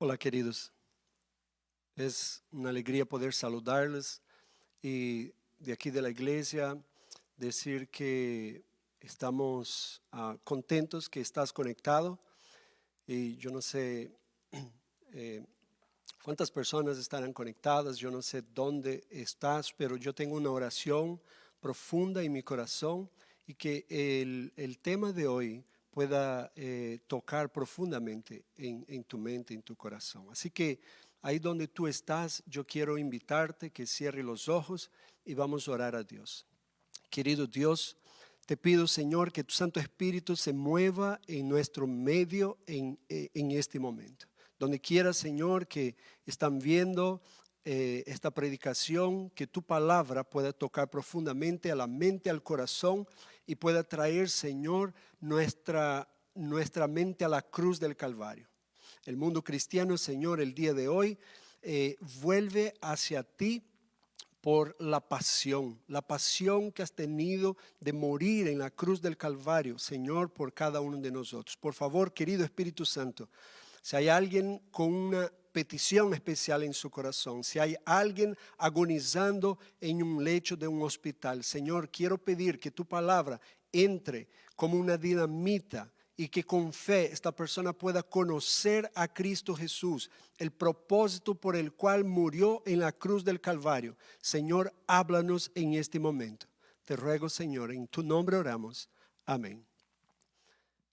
Hola queridos, es una alegría poder saludarles y de aquí de la iglesia decir que estamos contentos que estás conectado y yo no sé eh, cuántas personas estarán conectadas, yo no sé dónde estás, pero yo tengo una oración profunda en mi corazón y que el tema de hoy pueda tocar profundamente en tu mente, en tu corazón. Así que ahí donde tú estás, yo quiero invitarte que cierre los ojos y vamos a orar a Dios. Querido Dios, te pido, Señor, que tu Santo Espíritu se mueva en nuestro medio en este momento. Donde quiera, Señor, que están viendo esta predicación, que tu palabra pueda tocar profundamente a la mente, al corazón y pueda traer, Señor, nuestra mente a la cruz del Calvario. El mundo cristiano, Señor, el día de hoy vuelve hacia ti por la pasión que has tenido de morir en la cruz del Calvario, Señor, por cada uno de nosotros. Por favor, querido Espíritu Santo, si hay alguien con una petición especial en su corazón, si hay alguien agonizando en un lecho de un hospital, Señor, quiero pedir que tu palabra entre como una dinamita y que con fe esta persona pueda conocer a Cristo Jesús, el propósito por el cual murió en la cruz del Calvario. Señor, háblanos en este momento. Te ruego, Señor, en tu nombre oramos. Amén.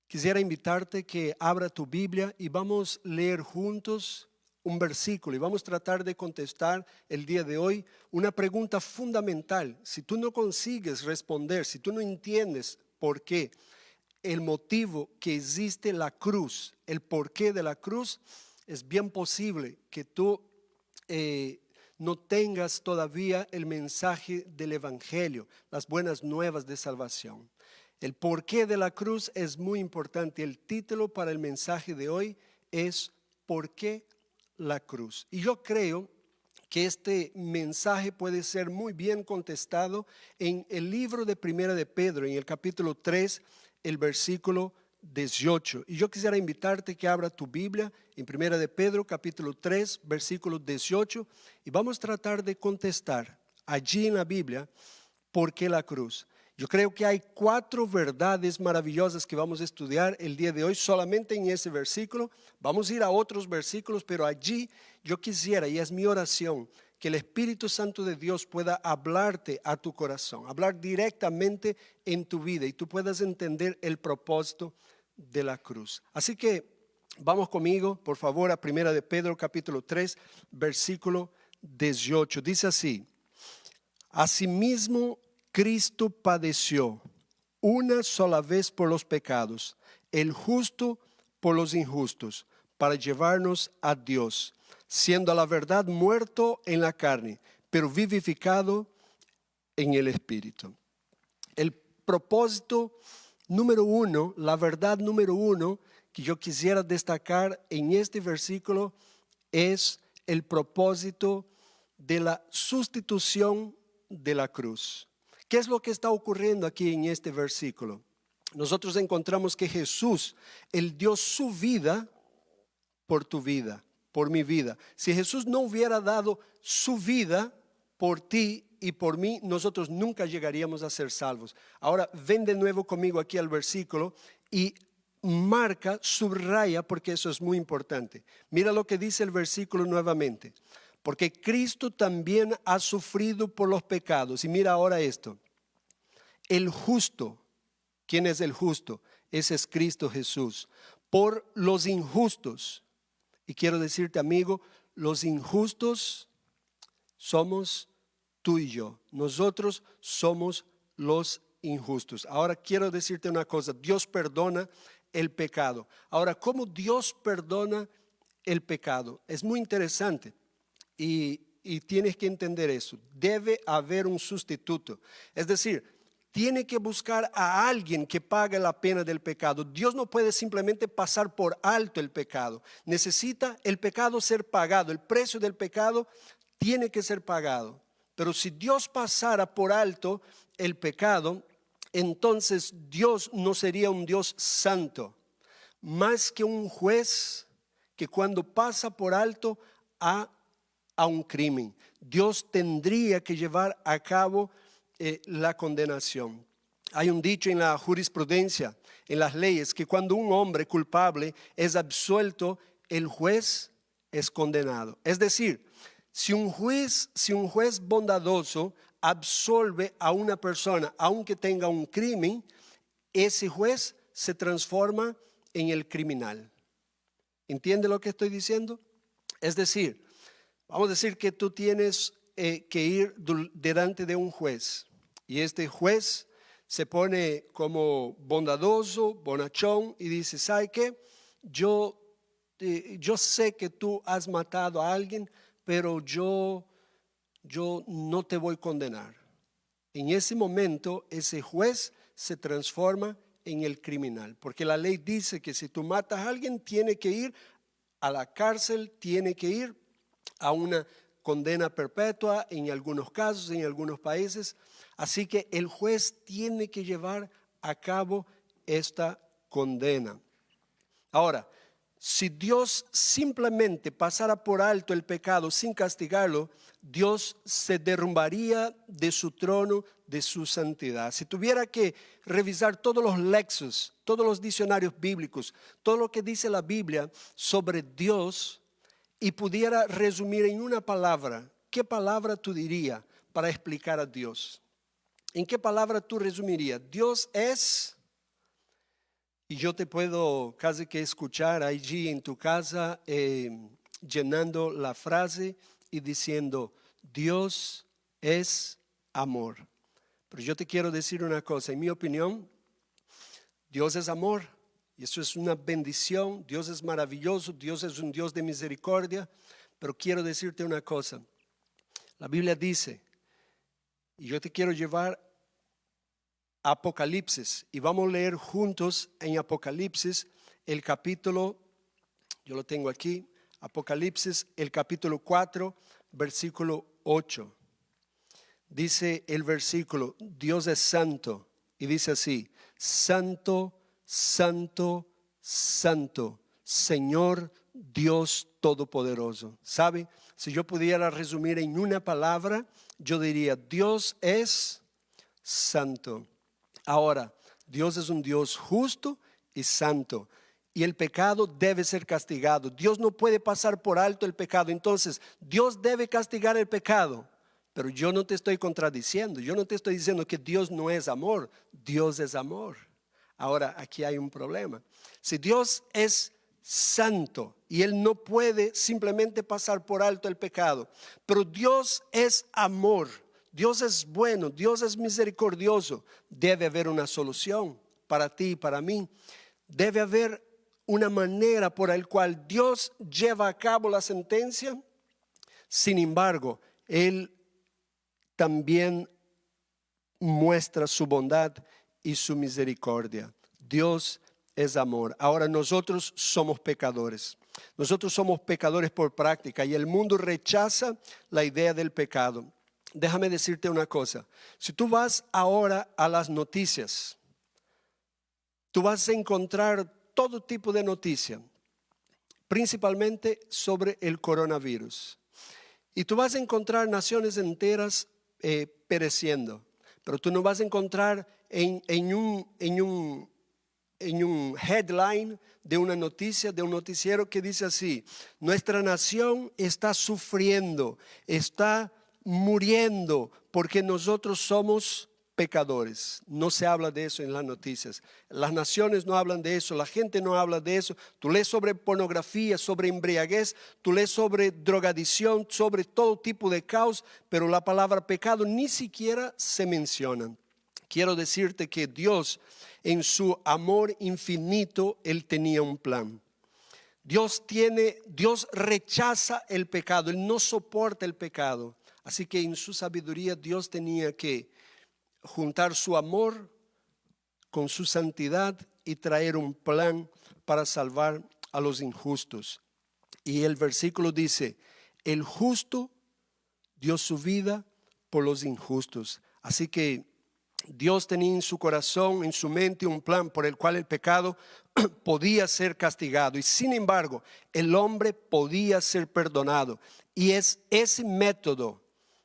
Quisiera invitarte que abra tu Biblia y vamos a leer juntos un versículo y vamos a tratar de contestar el día de hoy una pregunta fundamental. Si tú no consigues responder, si tú no entiendes por qué, el motivo que existe la cruz, el porqué de la cruz, es bien posible que tú no tengas todavía el mensaje del Evangelio, las buenas nuevas de salvación. El porqué de la cruz es muy importante. El título para el mensaje de hoy es ¿Por qué la cruz? Y yo creo que este mensaje puede ser muy bien contestado en el libro de Primera de Pedro, en el capítulo 3, el versículo 18. Y yo quisiera invitarte que abra tu Biblia en Primera de Pedro, capítulo 3, versículo 18, y vamos a tratar de contestar allí en la Biblia, ¿por qué la cruz? Yo creo que hay 4 verdades maravillosas que vamos a estudiar el día de hoy solamente en ese versículo. Vamos a ir a otros versículos, pero allí yo quisiera, y es mi oración, que el Espíritu Santo de Dios pueda hablarte a tu corazón, hablar directamente en tu vida y tú puedas entender el propósito de la cruz. Así que vamos conmigo, por favor, a Primera de Pedro, capítulo 3, versículo 18. Dice así: Asimismo, Cristo padeció una sola vez por los pecados, el justo por los injustos, para llevarnos a Dios, siendo a la verdad muerto en la carne, pero vivificado en el Espíritu. El propósito número 1, la verdad número 1 que yo quisiera destacar en este versículo es el propósito de la sustitución de la cruz. ¿Qué es lo que está ocurriendo aquí en este versículo? Nosotros encontramos que Jesús, Él dio su vida por tu vida, por mi vida. Si Jesús no hubiera dado su vida por ti y por mí, nosotros nunca llegaríamos a ser salvos. Ahora ven de nuevo conmigo aquí al versículo y marca, subraya, porque eso es muy importante. Mira lo que dice el versículo nuevamente. Porque Cristo también ha sufrido por los pecados. Y mira ahora esto. El justo, ¿quién es el justo? Ese es Cristo Jesús. Por los injustos. Y quiero decirte, amigo, los injustos somos tú y yo. Nosotros somos los injustos. Ahora quiero decirte una cosa. Dios perdona el pecado. Ahora, ¿cómo Dios perdona el pecado? Es muy interesante. Y tienes que entender eso. Debe haber un sustituto. Es decir, tiene que buscar a alguien que pague la pena del pecado. Dios no puede simplemente pasar por alto el pecado. Necesita el pecado ser pagado. El precio del pecado tiene que ser pagado. Pero si Dios pasara por alto el pecado, entonces Dios no sería un Dios santo. Más que un juez que cuando pasa por alto a un crimen. Dios tendría que llevar a cabo la condenación. Hay un dicho en la jurisprudencia, en las leyes, que cuando un hombre culpable es absuelto, el juez es condenado. Es decir, si un juez bondadoso absolve a una persona, aunque tenga un crimen, ese juez se transforma en el criminal. ¿Entiende lo que estoy diciendo? Es decir, vamos a decir que tú tienes que ir delante de un juez y este juez se pone como bondadoso, bonachón y dice, ¿sabe qué? Yo sé que tú has matado a alguien, pero yo no te voy a condenar. En ese momento, ese juez se transforma en el criminal, porque la ley dice que si tú matas a alguien, tiene que ir a la cárcel, tiene que ir a una condena perpetua en algunos casos, en algunos países. Así que el juez tiene que llevar a cabo esta condena. Ahora, si Dios simplemente pasara por alto el pecado sin castigarlo, Dios se derrumbaría de su trono, de su santidad. Si tuviera que revisar todos los lexos, todos los diccionarios bíblicos, todo lo que dice la Biblia sobre Dios y pudiera resumir en una palabra, ¿qué palabra tú dirías para explicar a Dios? ¿En qué palabra tú resumirías? Dios es... Y yo te puedo casi que escuchar allí en tu casa llenando la frase y diciendo, Dios es amor. Pero yo te quiero decir una cosa, en mi opinión, Dios es amor. Y eso es una bendición, Dios es maravilloso, Dios es un Dios de misericordia. Pero quiero decirte una cosa, la Biblia dice, y yo te quiero llevar Apocalipsis, y vamos a leer juntos en Apocalipsis el capítulo, yo lo tengo aquí, Apocalipsis el capítulo 4, versículo 8. Dice el versículo, Dios es santo, y dice así, santo, santo, santo, Señor Dios Todopoderoso. ¿Sabe? Si yo pudiera resumir en una palabra, yo diría, Dios es santo. Ahora, Dios es un Dios justo y santo y el pecado debe ser castigado. Dios no puede pasar por alto el pecado. Entonces, Dios debe castigar el pecado. Pero yo no te estoy contradiciendo. Yo no te estoy diciendo que Dios no es amor. Dios es amor. Ahora, aquí hay un problema. Si Dios es santo y Él no puede simplemente pasar por alto el pecado, pero Dios es amor. Dios es bueno, Dios es misericordioso. Debe haber una solución para ti y para mí. Debe haber una manera por la cual Dios lleva a cabo la sentencia. Sin embargo, Él también muestra su bondad y su misericordia. Dios es amor. Ahora nosotros somos pecadores. Nosotros somos pecadores por práctica y el mundo rechaza la idea del pecado. Déjame decirte una cosa, si tú vas ahora a las noticias, tú vas a encontrar todo tipo de noticia, principalmente sobre el coronavirus. Y tú vas a encontrar naciones enteras pereciendo, pero tú no vas a encontrar en un headline de una noticia, de un noticiero que dice así, nuestra nación está sufriendo, está muriendo porque nosotros somos pecadores. No se habla de eso en las noticias. Las naciones no hablan de eso, la gente no habla de eso. Tú lees sobre pornografía, sobre embriaguez, tú lees sobre drogadicción, sobre todo tipo de caos, pero la palabra pecado ni siquiera se menciona. Quiero decirte que Dios, en su amor infinito, Él tenía un plan. Dios rechaza el pecado, Él no soporta el pecado. Así que en su sabiduría Dios tenía que juntar su amor con su santidad y traer un plan para salvar a los injustos. Y el versículo dice, el justo dio su vida por los injustos. Así que Dios tenía en su corazón, en su mente, un plan por el cual el pecado podía ser castigado. Y sin embargo, el hombre podía ser perdonado. Y es ese método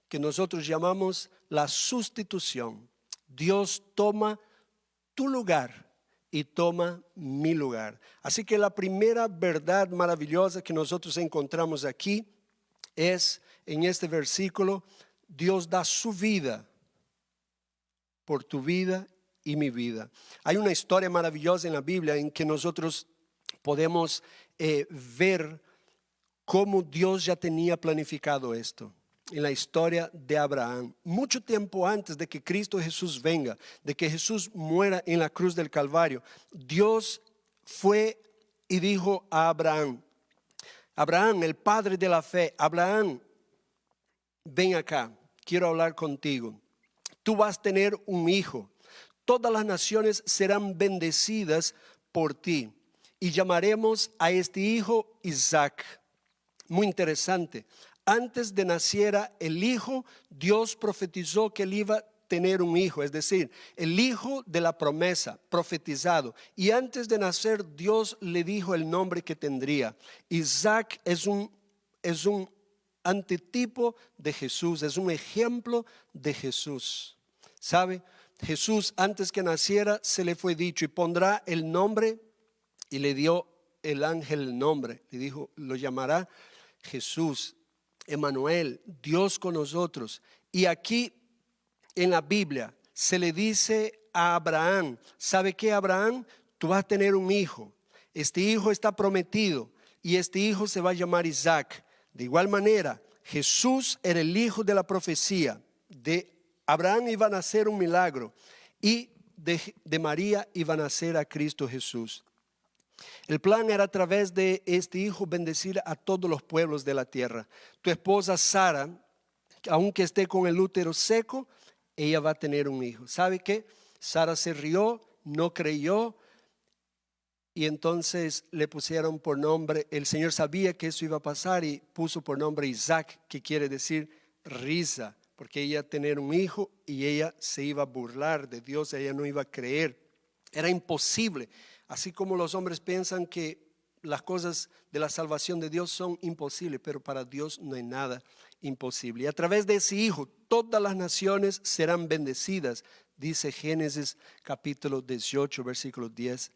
que nosotros llamamos la sustitución. Dios toma tu lugar y toma mi lugar. Así que la primera verdad maravillosa que nosotros encontramos aquí es, en este versículo, Dios da su vida por tu vida y mi vida. Hay una historia maravillosa en la Biblia en que nosotros podemos ver cómo Dios ya tenía planificado esto. En la historia de Abraham, mucho tiempo antes de que Cristo Jesús venga, de que Jesús muera en la cruz del Calvario, Dios fue y dijo a Abraham, Abraham, el padre de la fe, Abraham, ven acá, quiero hablar contigo. Tú vas a tener un hijo. Todas las naciones serán bendecidas por ti. Y llamaremos a este hijo Isaac. Muy interesante. Antes de naciera el hijo, Dios profetizó que él iba a tener un hijo. Es decir, el hijo de la promesa, profetizado. Y antes de nacer, Dios le dijo el nombre que tendría. Isaac es un antitipo de Jesús, es un ejemplo de Jesús. ¿Sabe? Jesús antes que naciera se le fue dicho y pondrá el nombre, y le dio el ángel el nombre, le dijo, lo llamará Jesús, Emmanuel, Dios con nosotros. Y aquí en la Biblia se le dice a Abraham, ¿sabe qué, Abraham? Tú vas a tener un hijo, este hijo está prometido y este hijo se va a llamar Isaac. De igual manera, Jesús era el hijo de la profecía. De Abraham iba a nacer un milagro y de María iba a nacer a Cristo Jesús. El plan era a través de este hijo bendecir a todos los pueblos de la tierra. Tu esposa Sara, aunque esté con el útero seco, ella va a tener un hijo. ¿Sabe qué? Sara se rió, no creyó. Y entonces le pusieron por nombre, el Señor sabía que eso iba a pasar y puso por nombre Isaac, que quiere decir risa, porque ella iba a tener un hijo y ella se iba a burlar de Dios, ella no iba a creer. Era imposible, así como los hombres piensan que las cosas de la salvación de Dios son imposibles, pero para Dios no hay nada imposible. Y a través de ese hijo todas las naciones serán bendecidas, dice Génesis capítulo 18, versículos 10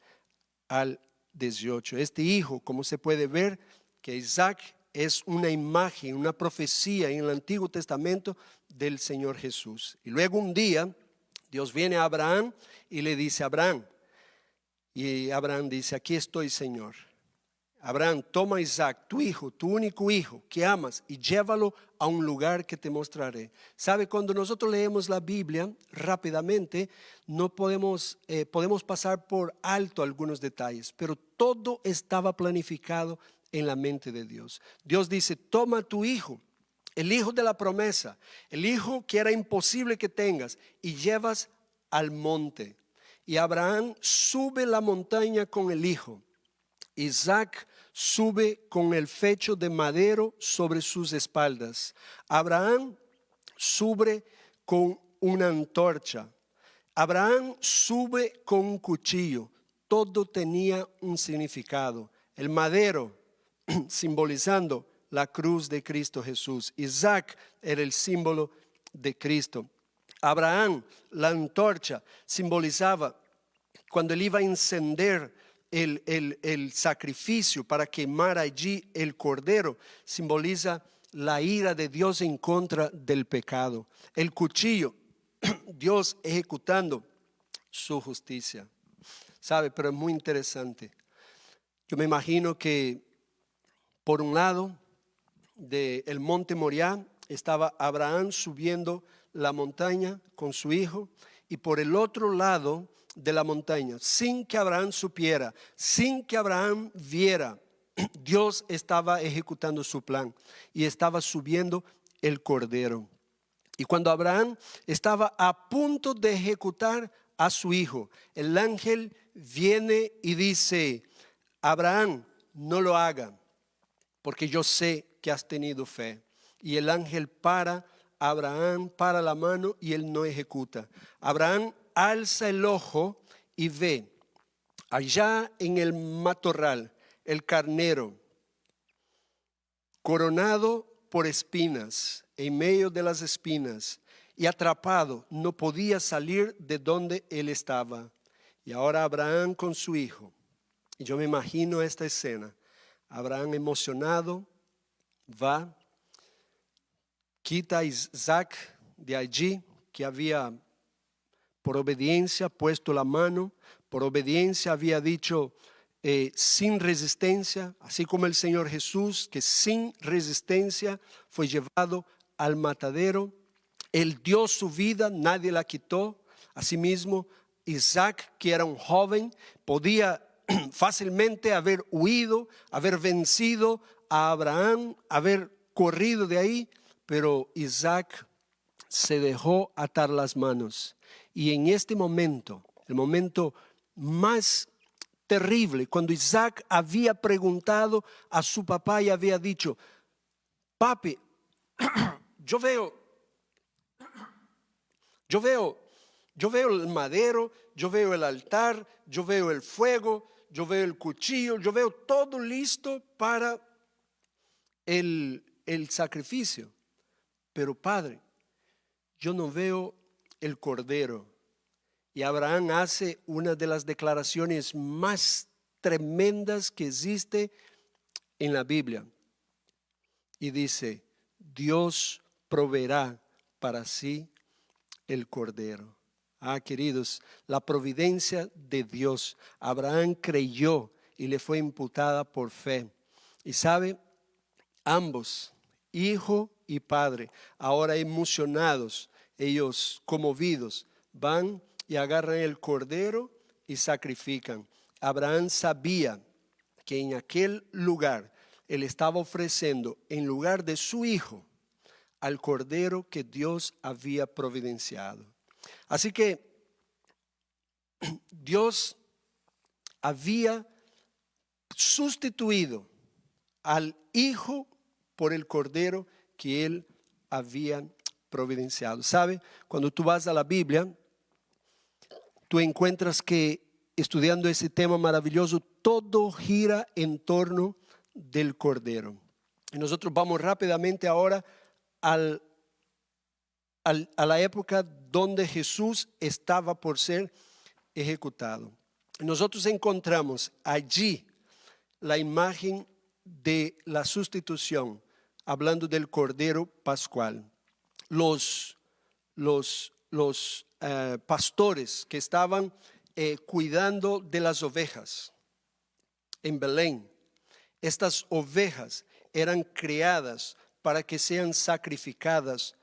al 18. Este hijo, como se puede ver, que Isaac es una imagen, una profecía en el Antiguo Testamento del Señor Jesús. Y luego un día Dios viene a Abraham y le dice, Abraham, y Abraham dice, aquí estoy, Señor. Abraham, toma a Isaac, tu hijo, tu único hijo que amas, y llévalo a un lugar que te mostraré. ¿Sabe? Cuando nosotros leemos la Biblia rápidamente, no podemos pasar por alto algunos detalles, pero todo estaba planificado en la mente de Dios. Dios dice, toma a tu hijo, el hijo de la promesa, el hijo que era imposible que tengas, y llevas al monte. Y Abraham sube la montaña con el hijo. Isaac sube con el fecho de madero sobre sus espaldas. Abraham sube con una antorcha. Abraham sube con un cuchillo. Todo tenía un significado. El madero simbolizando la cruz de Cristo Jesús. Isaac era el símbolo de Cristo. Abraham, la antorcha, simbolizaba cuando él iba a encender el sacrificio para quemar allí el cordero, simboliza la ira de Dios en contra del pecado. El cuchillo, Dios ejecutando su justicia. ¿Sabe? Pero es muy interesante. Yo me imagino que por un lado del monte Moriah estaba Abraham subiendo la montaña con su hijo, y por el otro lado de la montaña, sin que Abraham supiera, sin que Abraham viera, Dios estaba ejecutando su plan y estaba subiendo el cordero. Y cuando Abraham estaba a punto de ejecutar a su hijo, el ángel viene y dice, Abraham, no lo haga, porque yo sé que has tenido fe. Y el ángel para Abraham para la mano y él no ejecuta. Abraham alza el ojo y ve allá en el matorral el carnero coronado por espinas, en medio de las espinas, y atrapado, no podía salir de donde él estaba. Y ahora Abraham con su hijo, y yo me imagino esta escena, Abraham emocionado va, quita a Isaac de allí, que había por obediencia puesto la mano, por obediencia había dicho sin resistencia, así como el Señor Jesús, que sin resistencia fue llevado al matadero. Él dio su vida, nadie la quitó. Asimismo, Isaac, que era un joven, podía fácilmente haber huido, haber vencido a Abraham, haber corrido de ahí, pero Isaac se dejó atar las manos. Y en este momento, el momento más terrible, cuando Isaac había preguntado a su papá y había dicho: papi, yo veo el madero, yo veo el altar, yo veo el fuego, yo veo el cuchillo, yo veo todo listo para el sacrificio. Pero padre, yo no veo el cordero. Y Abraham hace una de las declaraciones más tremendas que existe en la Biblia. Y dice: Dios proveerá para sí el cordero. Queridos, la providencia de Dios. Abraham creyó y le fue imputada por fe. Y sabe, ambos, hijo y padre, ahora emocionados, ellos conmovidos, van y agarran el cordero y sacrifican. Abraham sabía que en aquel lugar él estaba ofreciendo, en lugar de su hijo, al cordero que Dios había providenciado. Así que Dios había sustituido al hijo por el cordero que él había providenciado. ¿Sabe? Cuando tú vas a la Biblia, tú encuentras que, estudiando ese tema maravilloso, todo gira en torno del cordero. Y nosotros vamos rápidamente ahora a la época donde Jesús estaba por ser ejecutado. Nosotros encontramos allí la imagen de la sustitución, hablando del cordero pascual. Los pastores que estaban cuidando de las ovejas en Belén, estas ovejas eran criadas para que sean sacrificadas.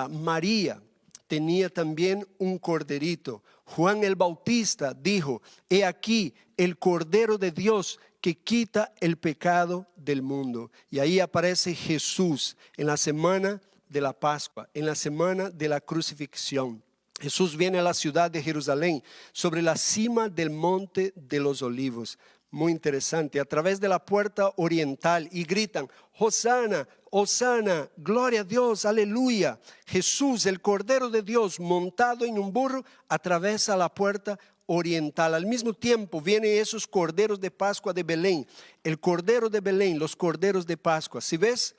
María tenía también un corderito. Juan el Bautista dijo: he aquí el Cordero de Dios que quita el pecado del mundo. Y ahí aparece Jesús en la semana de la Pascua, en la semana de la crucifixión. Jesús viene a la ciudad de Jerusalén, sobre la cima del monte de los olivos. Muy interesante, a través de la puerta oriental, y gritan: Hosana, Hosana, gloria a Dios, aleluya. Jesús, el Cordero de Dios, montado en un burro, atraviesa la puerta oriental. Al mismo tiempo vienen esos corderos de Pascua de Belén, el Cordero de Belén, los corderos de Pascua. Si ves,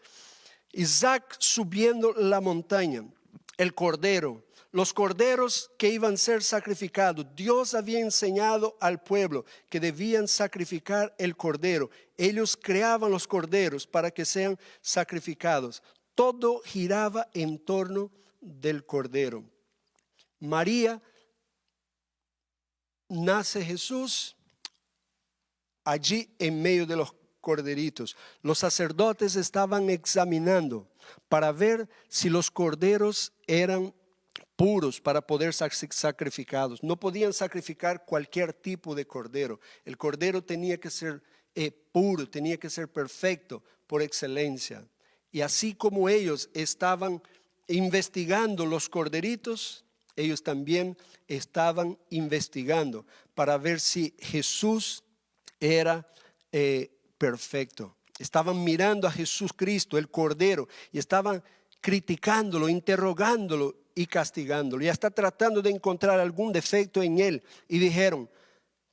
Isaac subiendo la montaña, el cordero, los corderos que iban a ser sacrificados. Dios había enseñado al pueblo que debían sacrificar el cordero. Ellos creaban los corderos para que sean sacrificados. Todo giraba en torno del cordero. María, nace Jesús allí en medio de los corderitos. Los sacerdotes estaban examinando para ver si los corderos eran puros para poder ser sacrificados. No podían sacrificar cualquier tipo de cordero. El cordero tenía que ser puro, tenía que ser perfecto por excelencia. Y así como ellos estaban investigando los corderitos, ellos también estaban investigando para ver si Jesús era perfecto. Estaban mirando a Jesús Cristo, el Cordero, y estaban criticándolo, interrogándolo y castigándolo. Y hasta tratando de encontrar algún defecto en él. Y dijeron,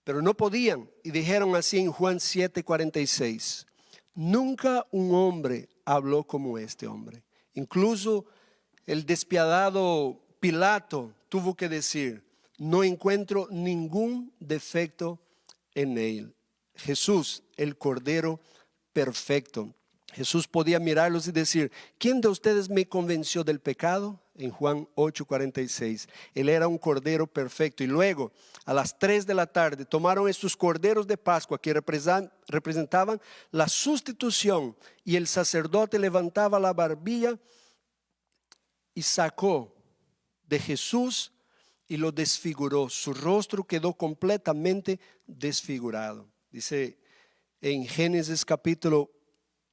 pero no podían. Y dijeron así en Juan 7:46. Nunca un hombre habló como este hombre. Incluso el despiadado Pilato tuvo que decir, no encuentro ningún defecto en él. Jesús, el Cordero perfecto. Jesús podía mirarlos y decir, ¿quién de ustedes me convenció del pecado? En Juan 8:46. Él era un cordero perfecto. Y luego, a las 3 de la tarde, tomaron estos corderos de Pascua que representaban la sustitución. Y el sacerdote levantaba la barbilla y sacó de Jesús y lo desfiguró. Su rostro quedó completamente desfigurado. Dice en Génesis capítulo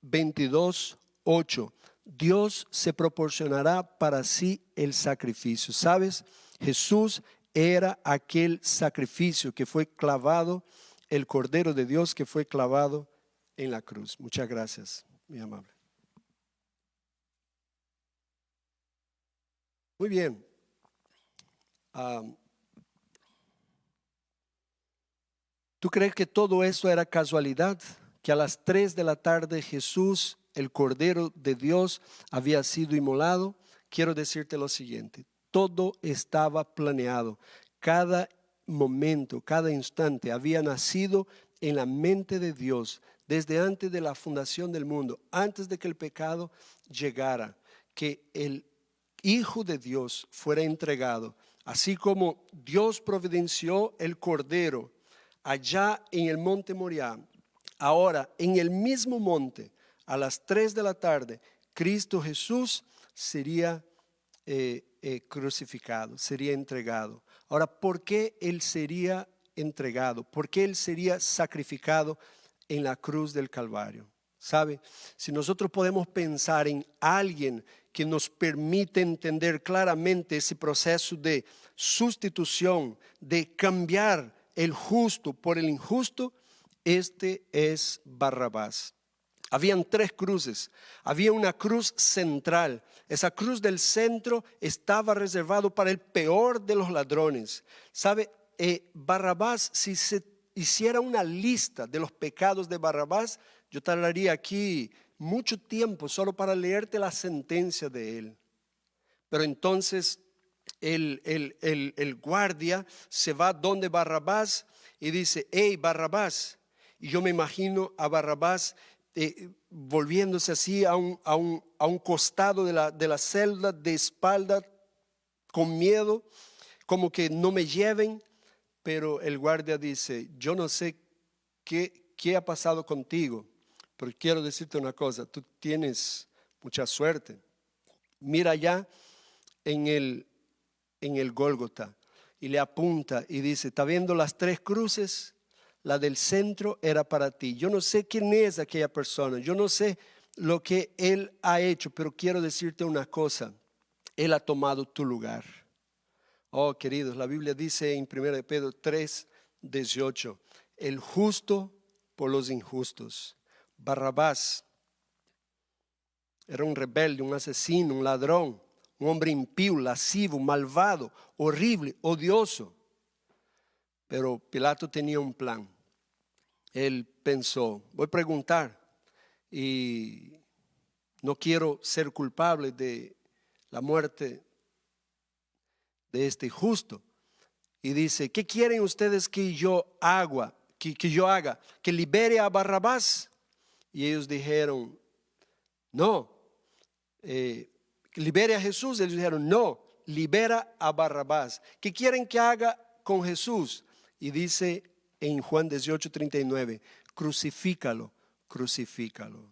22:8, Dios se proporcionará para sí el sacrificio. ¿Sabes? Jesús era aquel sacrificio que fue clavado, el Cordero de Dios que fue clavado en la cruz. Muchas gracias, mi amable. Muy bien. ¿Tú crees que todo eso era casualidad? Que a las 3 de la tarde Jesús, el Cordero de Dios, había sido inmolado. Quiero decirte lo siguiente, todo estaba planeado. Cada momento, cada instante había nacido en la mente de Dios desde antes de la fundación del mundo, antes de que el pecado llegara, que el Hijo de Dios fuera entregado. Así como Dios providenció el Cordero allá en el monte Moriah, ahora en el mismo monte, a las 3 de la tarde, Cristo Jesús sería crucificado, sería entregado. Ahora, ¿por qué Él sería entregado? ¿Por qué Él sería sacrificado en la cruz del Calvario? ¿Sabe? Si nosotros podemos pensar en alguien que nos permite entender claramente ese proceso de sustitución, de cambiar el justo por el injusto, este es Barrabás. Habían 3 cruces, había una cruz central. Esa cruz del centro estaba reservado para el peor de los ladrones. ¿Sabe? Barrabás, si se hiciera una lista de los pecados de Barrabás, yo tardaría aquí mucho tiempo solo para leerte la sentencia de él. Pero entonces el guardia se va donde Barrabás y dice, hey Barrabás. Y yo me imagino a Barrabás volviéndose así a un costado de la celda, de espalda, con miedo, como que no me lleven. Pero el guardia dice, yo no sé qué ha pasado contigo, pero quiero decirte una cosa, tú tienes mucha suerte. Mira allá en el Gólgota y le apunta y dice, ¿está viendo las 3 cruces? La del centro era para ti. Yo no sé quién es aquella persona, yo no sé lo que él ha hecho, pero quiero decirte una cosa, él ha tomado tu lugar. Oh, queridos, la Biblia dice en 1 Pedro 3:18, el justo por los injustos. Barrabás era un rebelde, un asesino, un ladrón, un hombre impío, lascivo, malvado, horrible, odioso. Pero Pilato tenía un plan. Él pensó, voy a preguntar y no quiero ser culpable de la muerte de este justo. Y dice, ¿qué quieren ustedes que yo haga? Que yo haga, que libere a Barrabás. Y ellos dijeron, no, libere a Jesús. Ellos dijeron, no, libera a Barrabás. ¿Qué quieren que haga con Jesús? Y dice en Juan 18:39, crucifícalo, crucifícalo.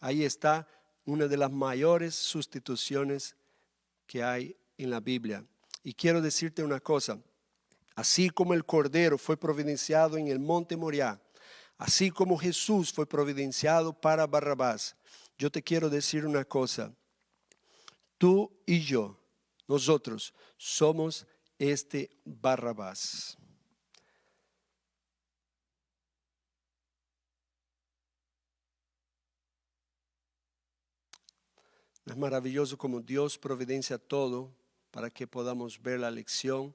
Ahí está una de las mayores sustituciones que hay en la Biblia. Y quiero decirte una cosa, así como el Cordero fue providenciado en el monte Moriah, así como Jesús fue providenciado para Barrabás, yo te quiero decir una cosa, tú y yo, nosotros somos este Barrabás. Es maravilloso como Dios providencia todo para que podamos ver la lección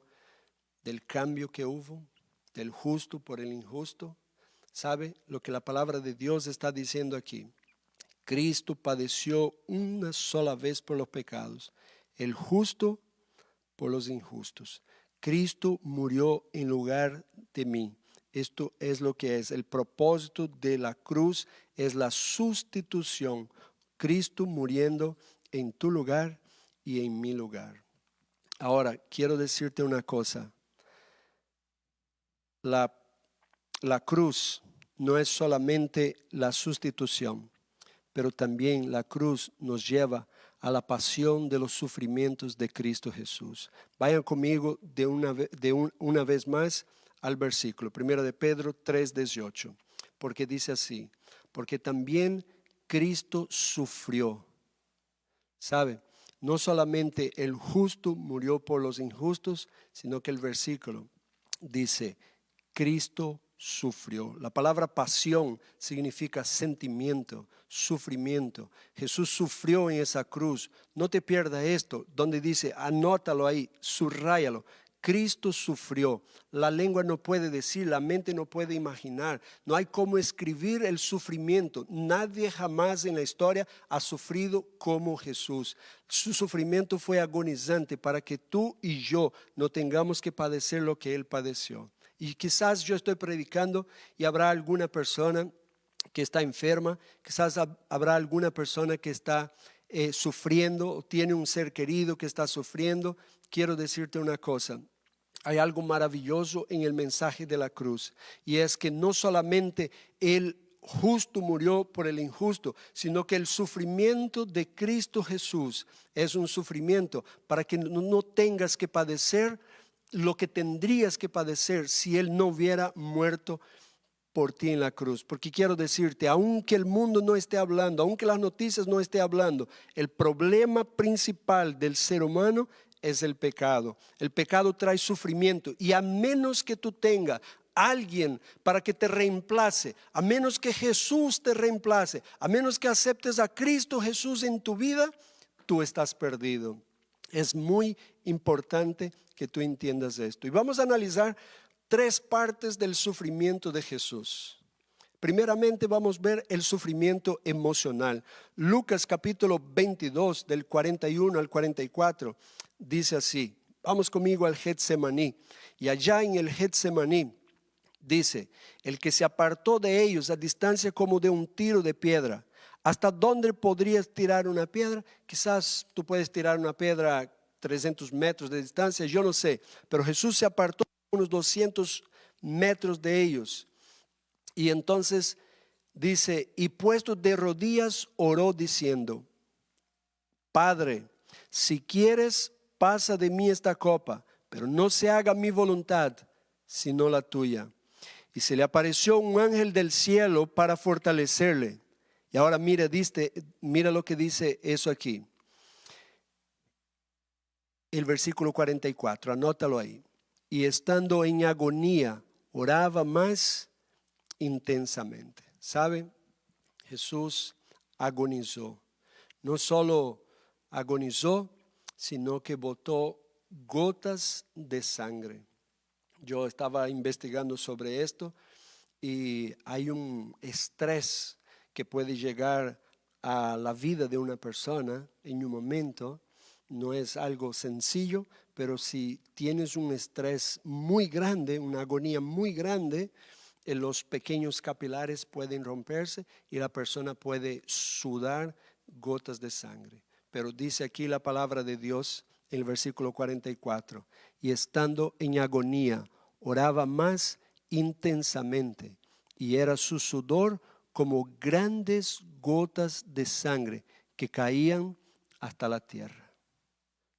del cambio que hubo, del justo por el injusto. ¿Sabe lo que la palabra de Dios está diciendo aquí? Cristo padeció una sola vez por los pecados, el justo por los injustos. Cristo murió en lugar de mí. Esto es lo que es el propósito de la cruz, es la sustitución. Cristo muriendo en tu lugar y en mi lugar. Ahora, quiero decirte una cosa. La cruz no es solamente la sustitución, pero también la cruz nos lleva a la pasión de los sufrimientos de Cristo Jesús. Vayan conmigo una vez más al versículo, 1 de Pedro 3:18, porque dice así, porque también Cristo sufrió. ¿Sabe? No solamente el justo murió por los injustos, sino que el versículo dice, Cristo sufrió. La palabra pasión significa sentimiento, sufrimiento. Jesús sufrió en esa cruz. No te pierdas esto, donde dice, anótalo ahí, subráyalo. Cristo sufrió. La lengua no puede decir, la mente no puede imaginar. No hay cómo escribir el sufrimiento. Nadie jamás en la historia ha sufrido como Jesús. Su sufrimiento fue agonizante para que tú y yo no tengamos que padecer lo que Él padeció. Y quizás yo estoy predicando y habrá alguna persona que está enferma, quizás habrá alguna persona que está sufriendo o tiene un ser querido que está sufriendo. Quiero decirte una cosa. Hay algo maravilloso en el mensaje de la cruz, y es que no solamente el justo murió por el injusto, sino que el sufrimiento de Cristo Jesús es un sufrimiento para que no tengas que padecer lo que tendrías que padecer si Él no hubiera muerto por ti en la cruz. Porque quiero decirte, aunque el mundo no esté hablando, aunque las noticias no estén hablando, el problema principal del ser humano es el pecado. El pecado trae sufrimiento, y a menos que tú tengas alguien para que te reemplace, a menos que Jesús te reemplace, a menos que aceptes a Cristo Jesús en tu vida, tú estás perdido. Es muy importante que tú entiendas esto. Y vamos a analizar 3 partes del sufrimiento de Jesús. Primeramente vamos a ver el sufrimiento emocional. Lucas capítulo 22 del 41 al 44 dice así. Vamos conmigo al Getsemaní. Y allá en el Getsemaní dice, el que se apartó de ellos a distancia como de un tiro de piedra. ¿Hasta dónde podrías tirar una piedra? Quizás tú puedes tirar una piedra a 300 metros de distancia, yo no sé. Pero Jesús se apartó unos 200 metros de ellos. Y entonces dice, y puesto de rodillas oró diciendo, Padre, si quieres, pasa de mí esta copa, pero no se haga mi voluntad, sino la tuya. Y se le apareció un ángel del cielo para fortalecerle. Y ahora mira lo que dice eso aquí. El versículo 44, anótalo ahí. Y estando en agonía, oraba más intensamente. ¿Sabe? Jesús agonizó. No solo agonizó, sino que botó gotas de sangre. Yo estaba investigando sobre esto y hay un estrés que puede llegar a la vida de una persona en un momento. No es algo sencillo, pero si tienes un estrés muy grande, una agonía muy grande, los pequeños capilares pueden romperse y la persona puede sudar gotas de sangre. Pero dice aquí la palabra de Dios en el versículo 44, y estando en agonía, oraba más intensamente, y era su sudor como grandes gotas de sangre que caían hasta la tierra.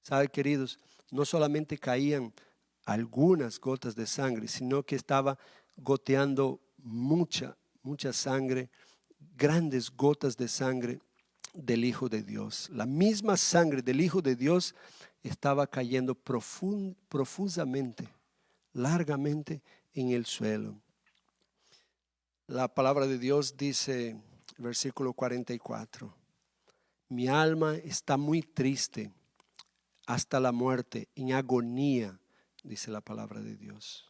¿Sabe, queridos? No solamente caían algunas gotas de sangre, sino que estaba goteando mucha sangre, grandes gotas de sangre del Hijo de Dios. La misma sangre del Hijo de Dios estaba cayendo profusamente, largamente en el suelo. La palabra de Dios dice, versículo 44, mi alma está muy triste hasta la muerte, en agonía, dice la palabra de Dios.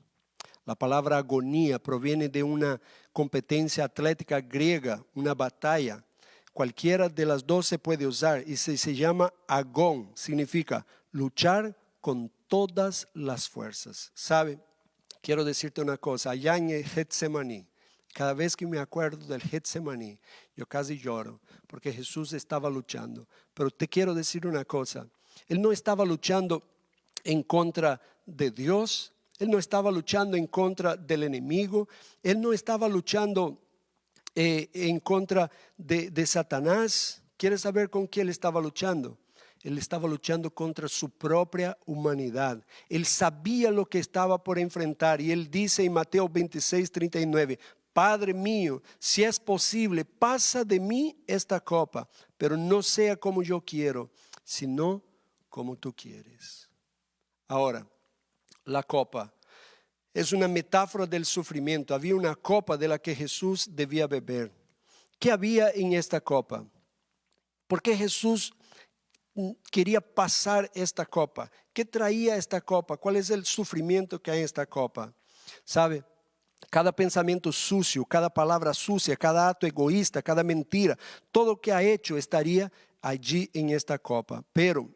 La palabra agonía proviene de una competencia atlética griega, una batalla. Cualquiera de las dos se puede usar y se llama agón. Significa luchar con todas las fuerzas. ¿Sabe? Quiero decirte una cosa. Allá en el Getsemaní, cada vez que me acuerdo del Getsemaní, yo casi lloro porque Jesús estaba luchando. Pero te quiero decir una cosa. Él no estaba luchando en contra de Dios. Él no estaba luchando en contra del enemigo. Él no estaba luchando en contra de Satanás. ¿Quieres saber con quién él estaba luchando? Él estaba luchando contra su propia humanidad. Él sabía lo que estaba por enfrentar. Y él dice en Mateo 26:39, Padre mío, si es posible, pasa de mí esta copa, pero no sea como yo quiero, sino como tú quieres. Ahora, la copa es una metáfora del sufrimiento. Había una copa de la que Jesús debía beber. ¿Qué había en esta copa? ¿Por qué Jesús quería pasar esta copa? ¿Qué traía esta copa? ¿Cuál es el sufrimiento que hay en esta copa? ¿Sabe? Cada pensamiento sucio, cada palabra sucia, cada acto egoísta, cada mentira, todo lo que ha hecho estaría allí en esta copa. Pero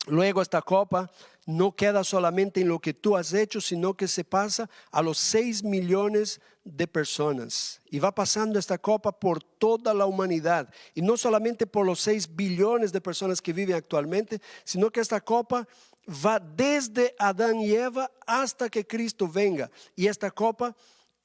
luego esta copa no queda solamente en lo que tú has hecho, sino que se pasa a los 6 millones de personas. Y va pasando esta copa por toda la humanidad. Y no solamente por los 6 billones de personas que viven actualmente, sino que esta copa va desde Adán y Eva hasta que Cristo venga. Y esta copa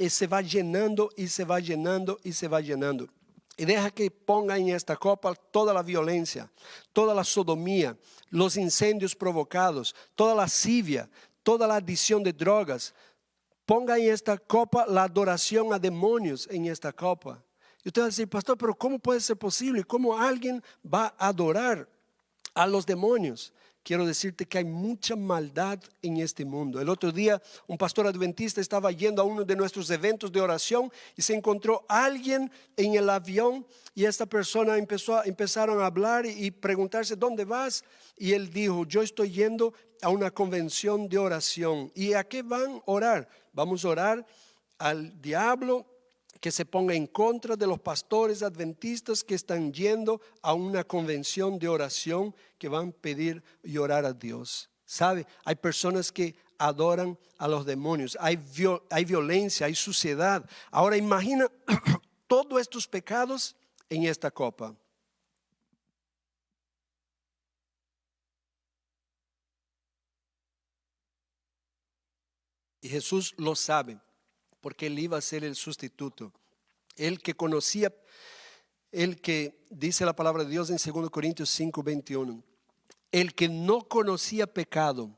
se va llenando y se va llenando y se va llenando. Y deja que ponga en esta copa toda la violencia, toda la sodomía, los incendios provocados, toda la lascivia, toda la adicción de drogas. Ponga en esta copa la adoración a demonios en esta copa. Y usted va a decir, pastor, pero ¿cómo puede ser posible? ¿Cómo alguien va a adorar a los demonios? Quiero decirte que hay mucha maldad en este mundo. El otro día un pastor adventista estaba yendo a uno de nuestros eventos de oración y se encontró alguien en el avión y esta persona empezaron a hablar y preguntarse, ¿dónde vas? Y él dijo, yo estoy yendo a una convención de oración. ¿Y a qué van a orar? Vamos a orar al diablo que se ponga en contra de los pastores adventistas que están yendo a una convención de oración que van a pedir y orar a Dios. ¿Sabe? Hay personas que adoran a los demonios, hay violencia, hay suciedad. Ahora imagina todos estos pecados en esta copa. Y Jesús lo sabe, porque Él iba a ser el sustituto. Él que conocía, el que dice la palabra de Dios en 2 Corintios 5:21. El que no conocía pecado,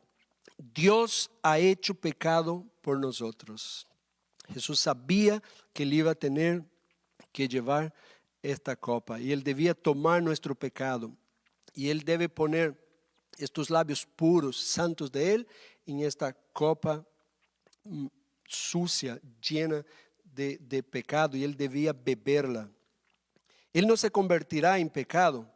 Dios ha hecho pecado por nosotros. Jesús sabía que Él iba a tener que llevar esta copa y Él debía tomar nuestro pecado. Y Él debe poner estos labios puros, santos de Él, en esta copa sucia, llena de pecado, y Él debía beberla. Él no se convertirá en pecado,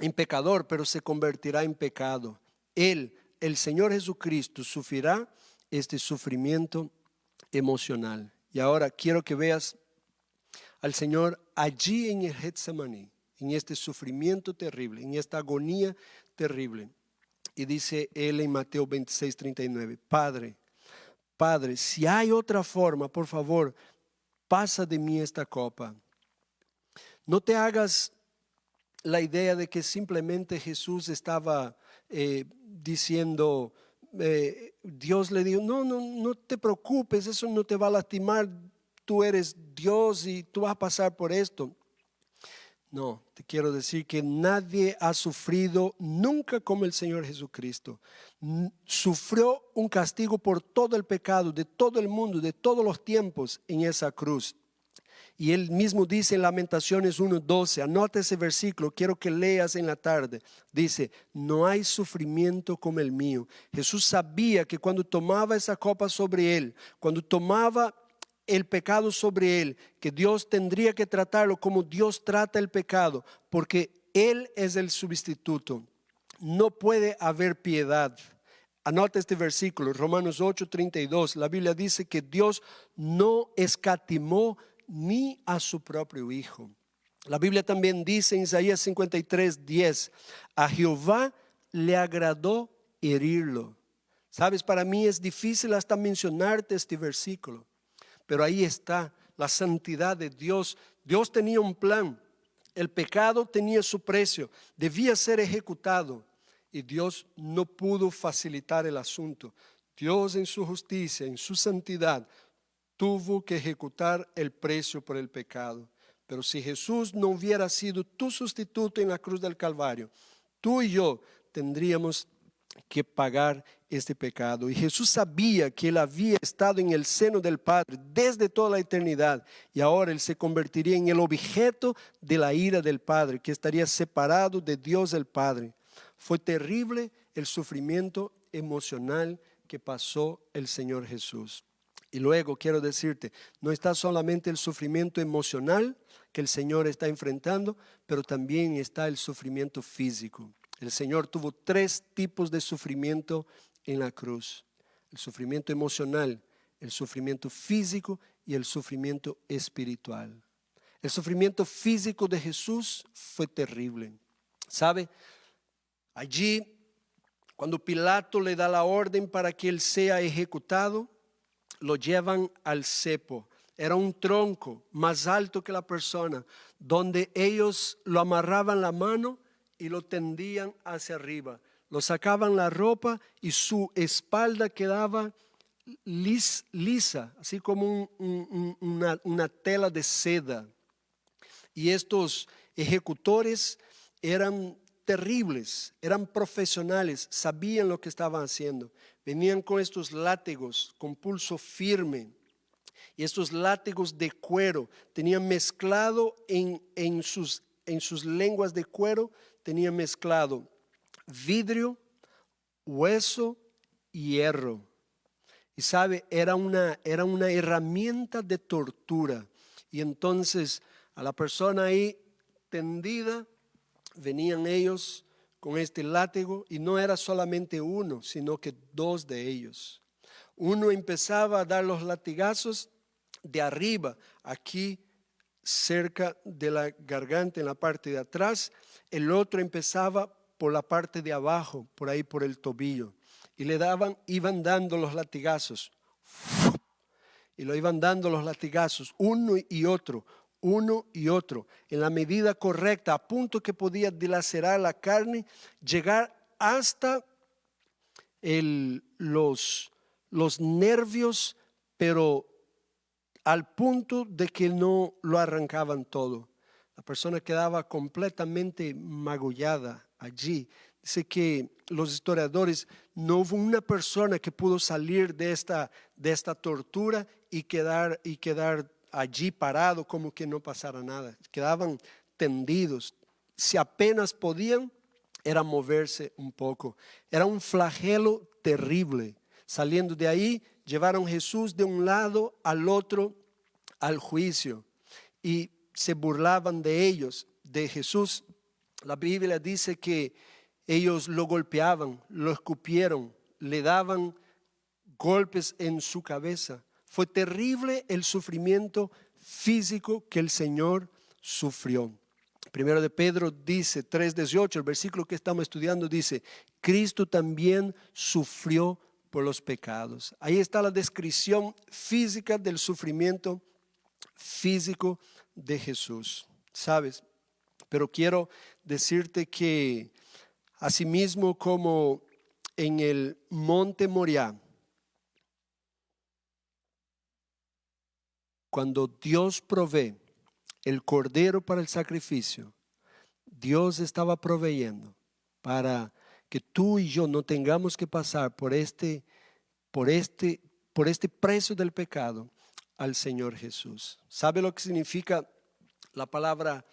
en pecador, pero se convertirá en pecado. Él, el Señor Jesucristo, sufrirá este sufrimiento emocional. Y ahora quiero que veas al Señor allí en el Getsemaní, en este sufrimiento terrible, en esta agonía terrible. Y dice Él en Mateo 26:39, Padre, si hay otra forma, por favor, pasa de mí esta copa. No te hagas la idea de que simplemente Jesús estaba diciendo, Dios le dijo, no te preocupes, eso no te va a lastimar, tú eres Dios y tú vas a pasar por esto. No, te quiero decir que nadie ha sufrido nunca como el Señor Jesucristo. Sufrió un castigo por todo el pecado de todo el mundo, de todos los tiempos en esa cruz. Y Él mismo dice en Lamentaciones 1:12, anota ese versículo, quiero que leas en la tarde. Dice, no hay sufrimiento como el mío. Jesús sabía que cuando tomaba esa copa sobre Él, cuando tomaba el pecado sobre él, que Dios tendría que tratarlo como Dios trata el pecado, porque Él es el sustituto. No puede haber piedad. Anota este versículo, Romanos 8:32. La Biblia dice que Dios no escatimó ni a su propio Hijo. La Biblia también dice en Isaías 53:10, a Jehová le agradó herirlo. Sabes, para mí es difícil hasta mencionarte este versículo, pero ahí está la santidad de Dios. Dios tenía un plan. El pecado tenía su precio, debía ser ejecutado y Dios no pudo facilitar el asunto. Dios en su justicia, en su santidad, tuvo que ejecutar el precio por el pecado. Pero si Jesús no hubiera sido tu sustituto en la cruz del Calvario, tú y yo tendríamos que pagar este pecado. Y Jesús sabía que Él había estado en el seno del Padre desde toda la eternidad y ahora Él se convertiría en el objeto de la ira del Padre, que estaría separado de Dios el Padre. Fue terrible el sufrimiento emocional que pasó el Señor Jesús. Y luego quiero decirte, no está solamente el sufrimiento emocional que el Señor está enfrentando, pero también está el sufrimiento físico. El Señor tuvo 3 tipos de sufrimiento en la cruz: el sufrimiento emocional, el sufrimiento físico y el sufrimiento espiritual. El sufrimiento físico de Jesús fue terrible. ¿Sabe? Allí, cuando Pilato le da la orden para que él sea ejecutado, lo llevan al cepo. Era un tronco más alto que la persona, donde ellos lo amarraban la mano y lo tendían hacia arriba. Lo sacaban la ropa y su espalda quedaba lisa, así como una tela de seda. Y estos ejecutores eran terribles, eran profesionales, sabían lo que estaban haciendo. Venían con estos látigos con pulso firme. Y estos látigos de cuero tenían mezclado en sus lenguas de cuero, tenían mezclado vidrio, hueso y hierro. Y sabe, era una herramienta de tortura. Y entonces a la persona ahí tendida, venían ellos con este látigo y no era solamente uno, sino que 2 de ellos. Uno empezaba a dar los latigazos de arriba, aquí cerca de la garganta, en la parte de atrás. El otro empezaba por la parte de abajo, por ahí por el tobillo. Y iban dando los latigazos. Y lo iban dando los latigazos, uno y otro, en la medida correcta, a punto que podía dilacerar la carne, llegar hasta los nervios, pero al punto de que no lo arrancaban todo. La persona quedaba completamente magullada allí. Dice que los historiadores, no hubo una persona que pudo salir de esta tortura y quedar allí parado como que no pasara nada. Quedaban tendidos. Si apenas podían, era moverse un poco. Era un flagelo terrible. Saliendo de ahí, llevaron a Jesús de un lado al otro al juicio y se burlaban de ellos, de Jesús. La Biblia dice que ellos lo golpeaban, lo escupieron, le daban golpes en su cabeza. Fue terrible el sufrimiento físico que el Señor sufrió. Primero de Pedro dice, 3:18, el versículo que estamos estudiando dice, Cristo también sufrió por los pecados. Ahí está la descripción física del sufrimiento físico de Jesús, ¿sabes? Pero quiero decirte que asimismo como en el monte Moriah, cuando Dios provee el cordero para el sacrificio, Dios estaba proveyendo para que tú y yo no tengamos que pasar por este precio del pecado al Señor Jesús. ¿Sabe lo que significa la palabra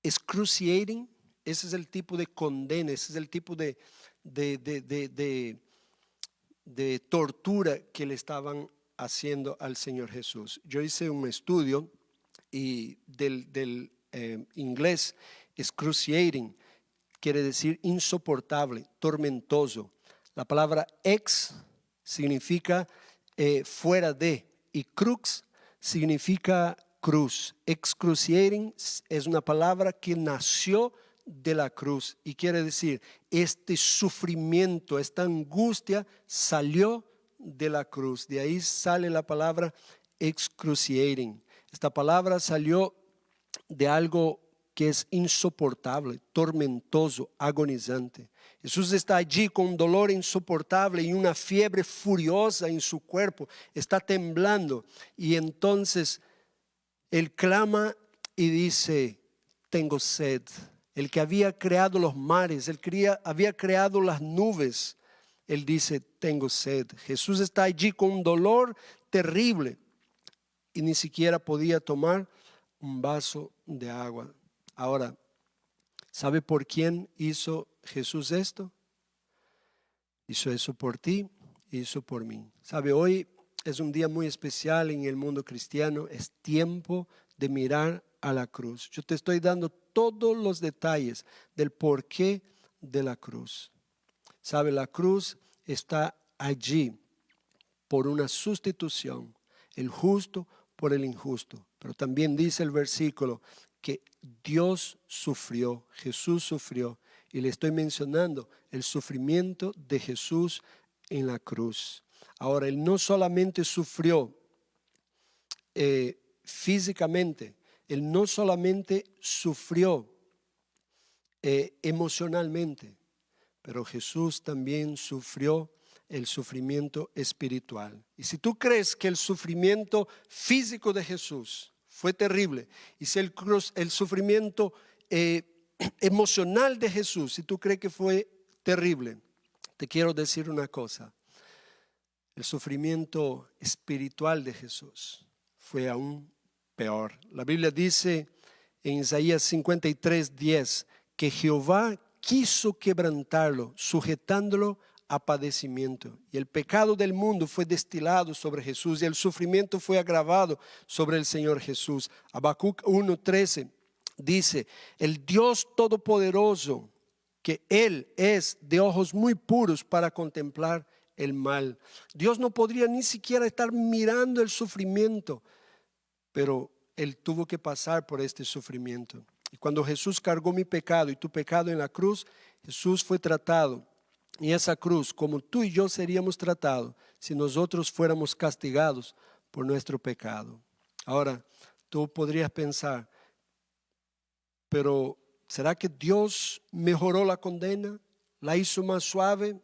excruciating? Ese es el tipo de condena, ese es el tipo de de tortura que le estaban haciendo al Señor Jesús. Yo hice un estudio y del inglés excruciating quiere decir insoportable, tormentoso. La palabra ex significa fuera de, y crux significa cruz. Excruciating es una palabra que nació de la cruz y quiere decir este sufrimiento, esta angustia salió de la cruz. De ahí sale la palabra excruciating. Esta palabra salió de algo que es insoportable, tormentoso, agonizante. Jesús está allí con un dolor insoportable y una fiebre furiosa en su cuerpo, está temblando y entonces Él clama y dice, tengo sed. El que había creado los mares, había creado las nubes, Él dice, tengo sed. Jesús está allí con un dolor terrible y ni siquiera podía tomar un vaso de agua. Ahora, ¿sabe por quién hizo Jesús esto? Hizo eso por ti, hizo por mí. ¿Sabe? Hoy es un día muy especial en el mundo cristiano. Es tiempo de mirar a la cruz. Yo te estoy dando todos los detalles del porqué de la cruz. ¿Sabe? La cruz está allí por una sustitución. El justo por el injusto. Pero también dice el versículo que Dios sufrió, Jesús sufrió. Y le estoy mencionando el sufrimiento de Jesús en la cruz. Ahora, Él no solamente sufrió físicamente, Él no solamente sufrió emocionalmente, pero Jesús también sufrió el sufrimiento espiritual. Y si tú crees que el sufrimiento físico de Jesús fue terrible, y si el sufrimiento emocional de Jesús, si tú crees que fue terrible, te quiero decir una cosa. El sufrimiento espiritual de Jesús fue aún peor. La Biblia dice en Isaías 53:10 que Jehová quiso quebrantarlo, sujetándolo a padecimiento. Y el pecado del mundo fue destilado sobre Jesús y el sufrimiento fue agravado sobre el Señor Jesús. Habacuc 1:13 dice, el Dios Todopoderoso, que Él es de ojos muy puros para contemplar el mal. Dios no podría ni siquiera estar mirando el sufrimiento, pero Él tuvo que pasar por este sufrimiento. Y cuando Jesús cargó mi pecado y tu pecado en la cruz, Jesús fue tratado. Y esa cruz, como tú y yo seríamos tratados si nosotros fuéramos castigados por nuestro pecado. Ahora, tú podrías pensar, pero ¿será que Dios mejoró la condena? ¿La hizo más suave?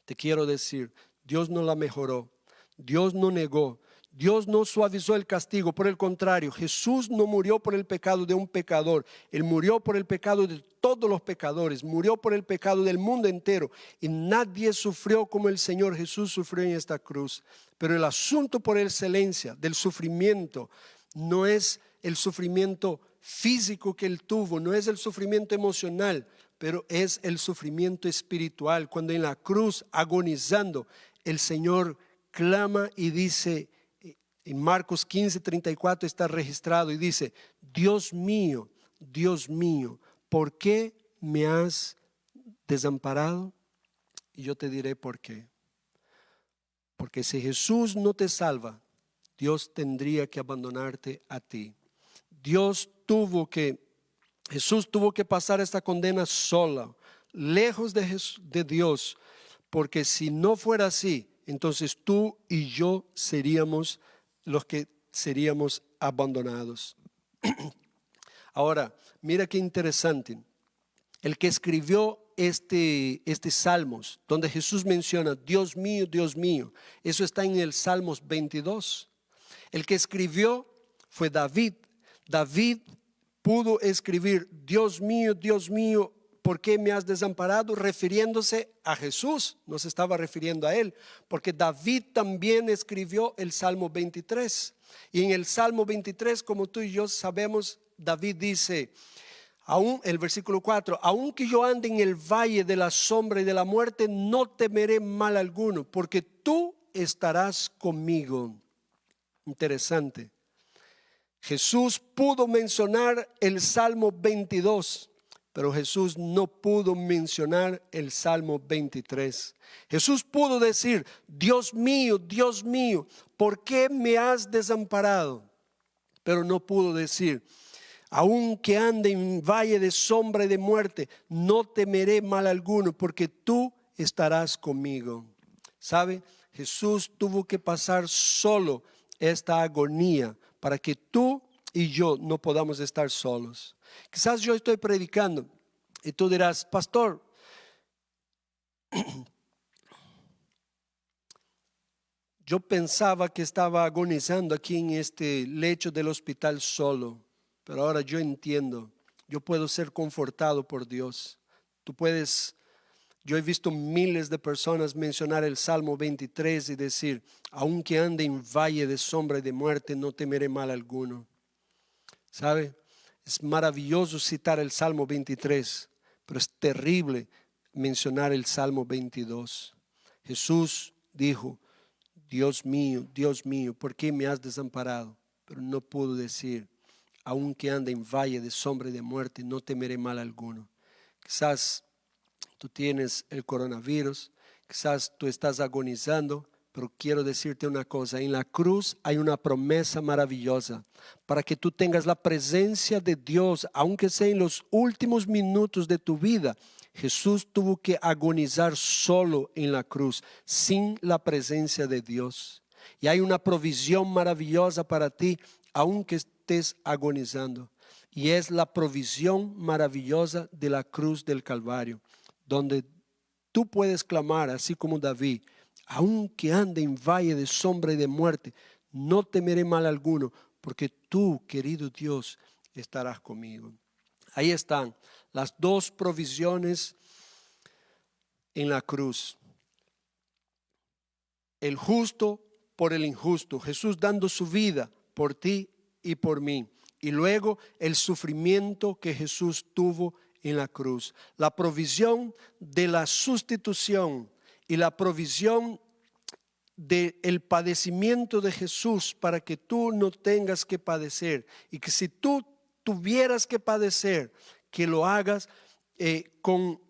Te quiero decir, Dios no la mejoró, Dios no negó, Dios no suavizó el castigo. Por el contrario, Jesús no murió por el pecado de un pecador. Él murió por el pecado de todos los pecadores. Murió por el pecado del mundo entero. Y nadie sufrió como el Señor Jesús sufrió en esta cruz. Pero el asunto por excelencia del sufrimiento no es el sufrimiento físico que Él tuvo, no es el sufrimiento emocional, pero es el sufrimiento espiritual. Cuando en la cruz, agonizando, el Señor clama y dice, en Marcos 15:34 está registrado y dice, Dios mío, ¿por qué me has desamparado? Y yo te diré por qué. Porque si Jesús no te salva, Dios tendría que abandonarte a ti. Jesús tuvo que pasar esta condena sola, lejos de Dios, porque si no fuera así, entonces tú y yo seríamos los que seríamos abandonados. Ahora, mira qué interesante. El que escribió este Salmos, donde Jesús menciona, Dios mío, eso está en el Salmos 22. El que escribió fue David. David pudo escribir, Dios mío, ¿por qué me has desamparado? Refiriéndose a Jesús, no se estaba refiriendo a él, porque David también escribió el Salmo 23. Y en el Salmo 23, como tú y yo sabemos, David dice, Aún el versículo 4, aunque yo ande en el valle de la sombra y de la muerte, no temeré mal alguno, porque tú estarás conmigo. Interesante. Jesús pudo mencionar el Salmo 22, pero Jesús no pudo mencionar el Salmo 23. Jesús pudo decir, Dios mío, ¿por qué me has desamparado? Pero no pudo decir, aunque ande en valle de sombra y de muerte, no temeré mal alguno, porque tú estarás conmigo. ¿Sabe? Jesús tuvo que pasar solo esta agonía para que tú y yo no podamos estar solos. Quizás yo estoy predicando y tú dirás, pastor, yo pensaba que estaba agonizando aquí en este lecho del hospital solo, pero ahora yo entiendo, yo puedo ser confortado por Dios. Yo he visto miles de personas mencionar el Salmo 23 y decir, aunque ande en valle de sombra y de muerte, no temeré mal alguno. ¿Sabe? Es maravilloso citar el Salmo 23, pero es terrible mencionar el Salmo 22. Jesús dijo, Dios mío, ¿por qué me has desamparado? Pero no pudo decir, aunque ande en valle de sombra y de muerte, no temeré mal alguno. Quizás tú tienes el coronavirus, quizás tú estás agonizando, pero quiero decirte una cosa, en la cruz hay una promesa maravillosa para que tú tengas la presencia de Dios, aunque sea en los últimos minutos de tu vida. Jesús tuvo que agonizar solo en la cruz, sin la presencia de Dios. Y hay una provisión maravillosa para ti, aunque estés agonizando. Y es la provisión maravillosa de la cruz del Calvario, donde tú puedes clamar, así como David, aunque ande en valle de sombra y de muerte, no temeré mal alguno, porque tú, querido Dios, estarás conmigo. Ahí están las dos provisiones en la cruz. El justo por el injusto, Jesús dando su vida por ti y por mí. Y luego el sufrimiento que Jesús tuvo en la cruz. La provisión de la sustitución y la provisión del padecimiento de Jesús para que tú no tengas que padecer. Y que si tú tuvieras que padecer, que lo hagas con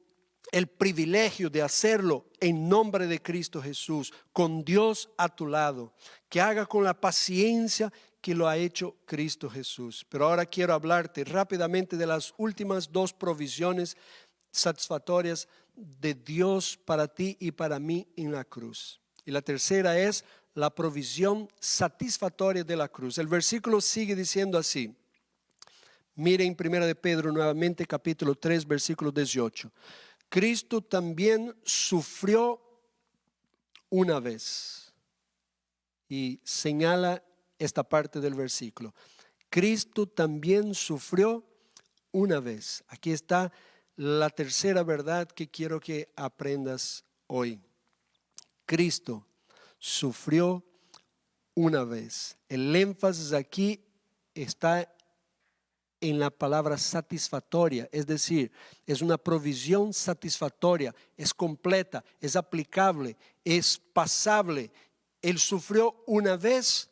el privilegio de hacerlo en nombre de Cristo Jesús, con Dios a tu lado, que haga con la paciencia que lo ha hecho Cristo Jesús. Pero ahora quiero hablarte rápidamente de las últimas dos provisiones satisfactorias de Dios para ti y para mí en la cruz. Y la tercera es la provisión satisfactoria de la cruz. El versículo sigue diciendo así. Miren 1 de Pedro nuevamente, capítulo 3, versículo 18. Cristo también sufrió una vez. Y señala esta parte del versículo. Cristo también sufrió una vez. Aquí está la tercera verdad que quiero que aprendas hoy. Cristo sufrió una vez. El énfasis aquí está en la palabra satisfactoria, es decir, es una provisión satisfactoria, es completa, es aplicable, es pasable. Él sufrió una vez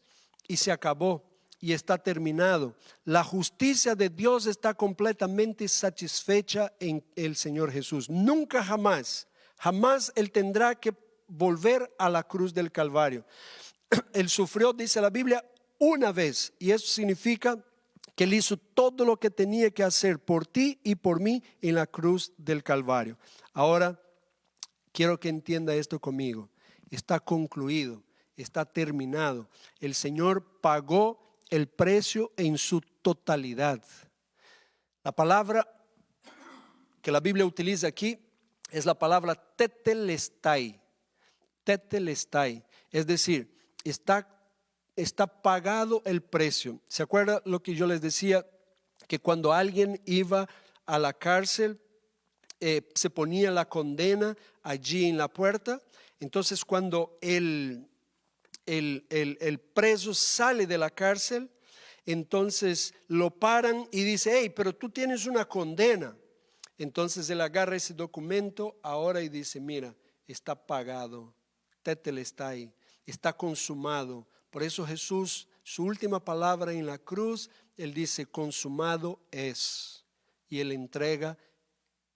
y se acabó y está terminado. La justicia de Dios está completamente satisfecha en el Señor Jesús. Nunca jamás Él tendrá que volver a la cruz del Calvario. Él sufrió, dice la Biblia, una vez, y eso significa que Él hizo todo lo que tenía que hacer por ti y por mí en la cruz del Calvario. Ahora, quiero que entienda esto conmigo. Está concluido, está terminado. El Señor pagó el precio en su totalidad. La palabra que la Biblia utiliza aquí es la palabra tetelestai. Tetelestai, es decir, está pagado el precio. ¿Se acuerda lo que yo les decía? Que cuando alguien iba a la cárcel, se ponía la condena allí en la puerta. Entonces cuando el preso sale de la cárcel, Entonces lo paran y dice, hey, pero tú tienes una condena. Entonces él agarra ese documento ahora y dice, mira, está pagado, tetelestai, está consumado. Por eso Jesús, su última palabra en la cruz, él dice, consumado es. Y él entrega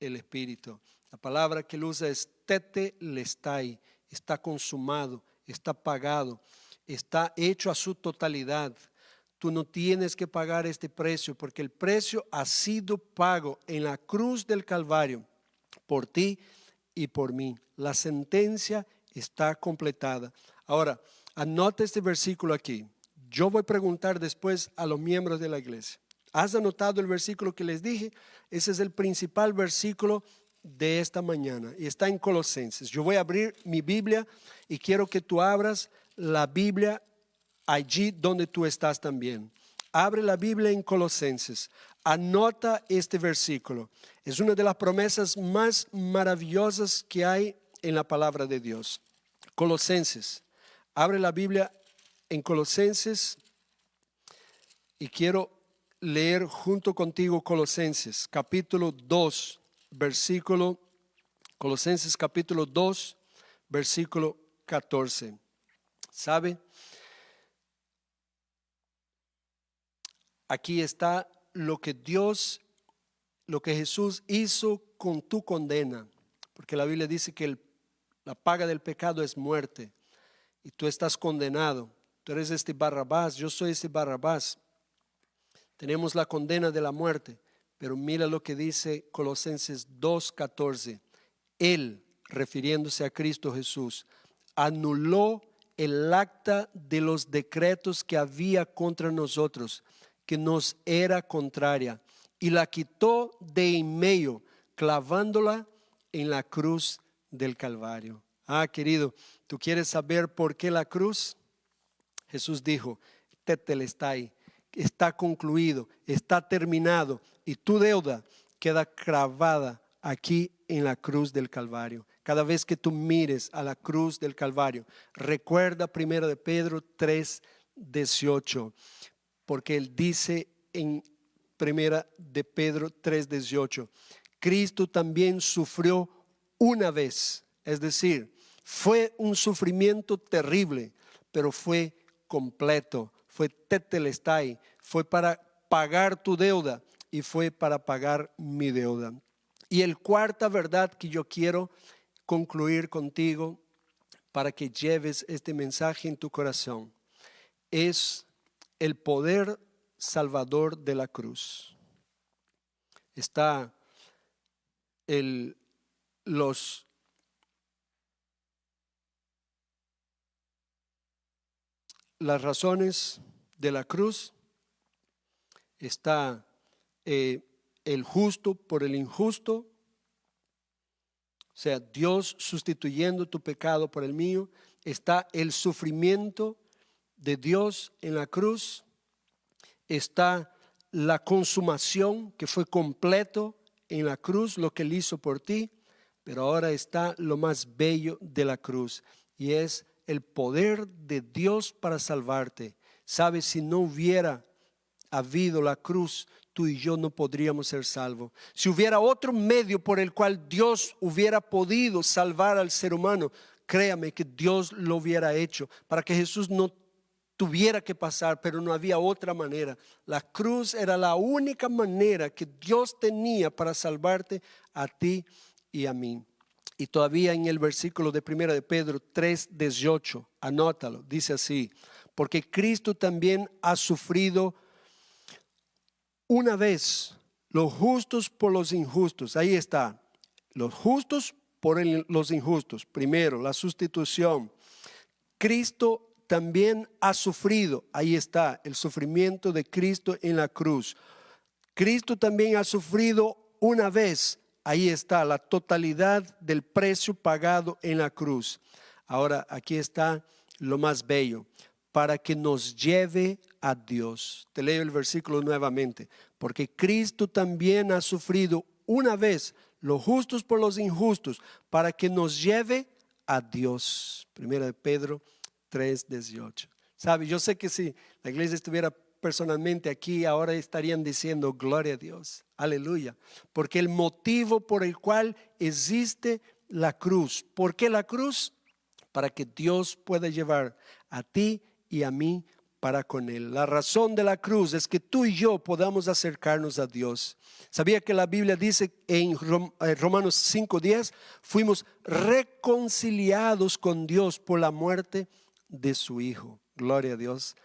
el Espíritu. La palabra que él usa es tetelestai, está consumado, está pagado, está hecho a su totalidad. Tú no tienes que pagar este precio porque el precio ha sido pago en la cruz del Calvario por ti y por mí. La sentencia está completada. Ahora, anota este versículo aquí. Yo voy a preguntar después a los miembros de la iglesia. ¿Has anotado el versículo que les dije? Ese es el principal versículo de esta mañana y está en Colosenses. Yo voy a abrir mi Biblia y quiero que tú abras la Biblia allí donde tú estás también. Abre la Biblia en Colosenses. Anota este versículo. Es una de las promesas más maravillosas que hay en la palabra de Dios. Colosenses. Abre la Biblia en Colosenses y quiero leer junto contigo Colosenses capítulo 2, versículo, Colosenses capítulo 2, versículo 14. ¿Sabe? Aquí está lo que Jesús hizo con tu condena. Porque la Biblia dice que la paga del pecado es muerte. Y tú estás condenado. Tú eres este Barrabás, yo soy este Barrabás. Tenemos la condena de la muerte. Pero mira lo que dice Colosenses 2:14. Él, refiriéndose a Cristo Jesús, anuló el acta de los decretos que había contra nosotros, que nos era contraria, y la quitó de en medio, clavándola en la cruz del Calvario. Querido, ¿tú quieres saber por qué la cruz? Jesús dijo, tetelestai, está concluido, está terminado, y tu deuda queda clavada aquí en la cruz del Calvario. Cada vez que tú mires a la cruz del Calvario, recuerda 1 de Pedro 3:18, porque él dice en 1 de Pedro 3:18, Cristo también sufrió una vez, es decir, fue un sufrimiento terrible, pero fue completo, fue tetelestai, fue para pagar tu deuda y fue para pagar mi deuda. Y el cuarta verdad que yo quiero concluir contigo para que lleves este mensaje en tu corazón es el poder salvador de la cruz. Está las razones de la cruz, está el justo por el injusto, o sea, Dios sustituyendo tu pecado por el mío, está el sufrimiento de Dios en la cruz, está la consumación que fue completo en la cruz, lo que él hizo por ti, pero ahora está lo más bello de la cruz y es el poder de Dios para salvarte. Sabes, si no hubiera habido la cruz, tú y yo no podríamos ser salvos. Si hubiera otro medio por el cual Dios hubiera podido salvar al ser humano, créame que Dios lo hubiera hecho para que Jesús no tuviera que pasar, pero no había otra manera. La cruz era la única manera que Dios tenía para salvarte a ti y a mí. Y todavía en el versículo de 1 de Pedro 3:18, anótalo, dice así, porque Cristo también ha sufrido una vez los justos por los injustos. Ahí está, los justos por los injustos. Primero, la sustitución. Cristo también ha sufrido. Ahí está, el sufrimiento de Cristo en la cruz. Cristo también ha sufrido una vez. Ahí está, la totalidad del precio pagado en la cruz. Ahora, aquí está lo más bello. Para que nos lleve a Dios. Te leo el versículo nuevamente. Porque Cristo también ha sufrido una vez los justos por los injustos, para que nos lleve a Dios. 1 de Pedro 3:18. ¿Sabe? Yo sé que si la iglesia estuviera personalmente aquí, ahora estarían diciendo gloria a Dios, aleluya, porque el motivo por el cual existe la cruz, ¿por qué la cruz? Para que Dios pueda llevar a ti y a mí para con Él. La razón de la cruz es que tú y yo podamos acercarnos a Dios. ¿Sabía que la Biblia dice en Romanos 5:10, fuimos reconciliados con Dios por la muerte de su Hijo? Gloria a Dios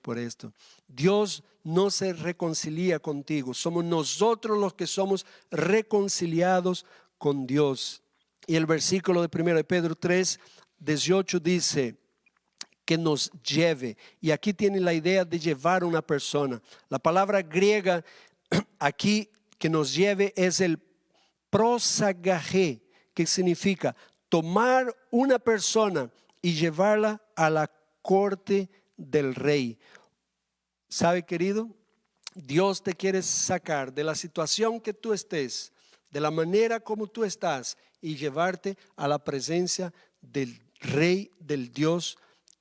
por esto. Dios no se reconcilia contigo, somos nosotros los que somos reconciliados con Dios. Y el versículo de 1 de Pedro 3:18 dice que nos lleve. Y aquí tiene la idea de llevar a una persona. La palabra griega aquí que nos lleve es el prosagaje, que significa tomar una persona y llevarla a la corte del rey. ¿Sabe, querido? Dios te quiere sacar de la situación que tú estés, de la manera como tú estás, y llevarte a la presencia del Rey, del Dios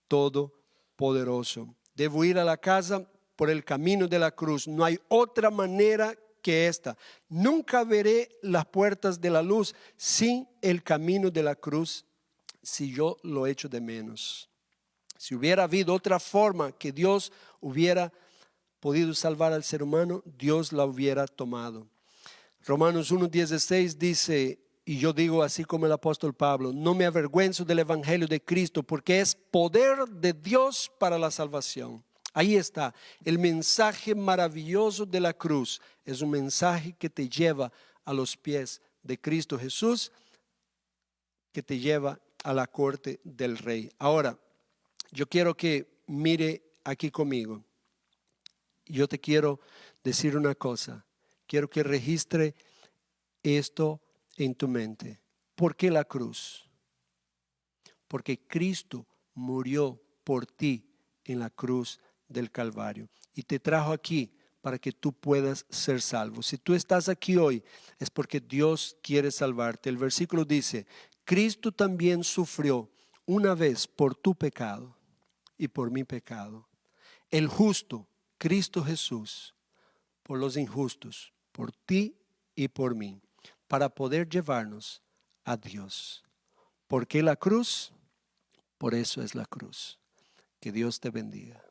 Todopoderoso. Debo ir a la casa por el camino de la cruz. No hay otra manera que esta. Nunca veré las puertas de la luz sin el camino de la cruz, si yo lo echo de menos. Si hubiera habido otra forma que Dios hubiera podido salvar al ser humano, Dios la hubiera tomado. Romanos 1:16 dice, y yo digo así como el apóstol Pablo, no me avergüenzo del evangelio de Cristo, porque es poder de Dios para la salvación. Ahí está, el mensaje maravilloso de la cruz es un mensaje que te lleva a los pies de Cristo Jesús, que te lleva a la corte del Rey. Ahora, yo quiero que mire aquí conmigo. Yo te quiero decir una cosa. Quiero que registre esto en tu mente. ¿Por qué la cruz? Porque Cristo murió por ti en la cruz del Calvario y te trajo aquí para que tú puedas ser salvo. Si tú estás aquí hoy es porque Dios quiere salvarte. El versículo dice, Cristo también sufrió una vez por tu pecado y por mi pecado. El justo, Cristo Jesús, por los injustos, por ti y por mí, para poder llevarnos a Dios. ¿Por qué la cruz? Por eso es la cruz. Que Dios te bendiga.